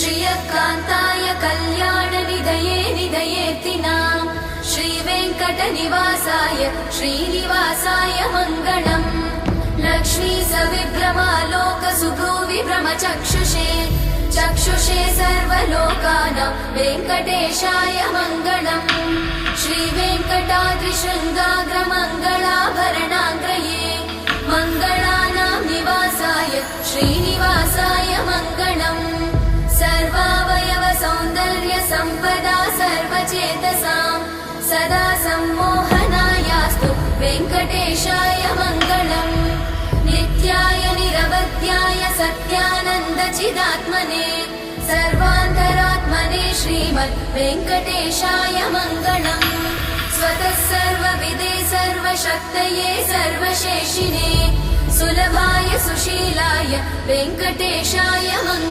श्रियकान्ताय कल्याणनिधये निधयेऽर्थिनाम् श्रीवेङ्कटनिवासाय श्रीनिवासाय मङ्गलम् लक्ष्मी सविभ्रमालोकसुभ्रूविभ्रमचक्षुषे चक्षुषे सर्वलोकानां वेङ्कटेशाय मङ्गलम् श्रीवेङ्कटाद्रिशृङ्गाग्रमङ्गलाभरणाग्रये मङ्गलानां निवासाय श्रीनिवासाय मङ्गलम् सर्वावयव सौन्दर्य सम्पदा सर्वचेतसां सदा सम्मोहनायास्तु वेङ्कटेशाय मङ्गलम् नित्याय निरवध्याय सत्यानन्दचिदात्मने सर्वान्तरात्मने श्रीमद् वेङ्कटेशाय मङ्गलम् स्वतः सर्वविदे सर्वशक्तये सर्वशेषिने सुलभाय सुशीलाय वेङ्कटेशाय मङ्गलम्।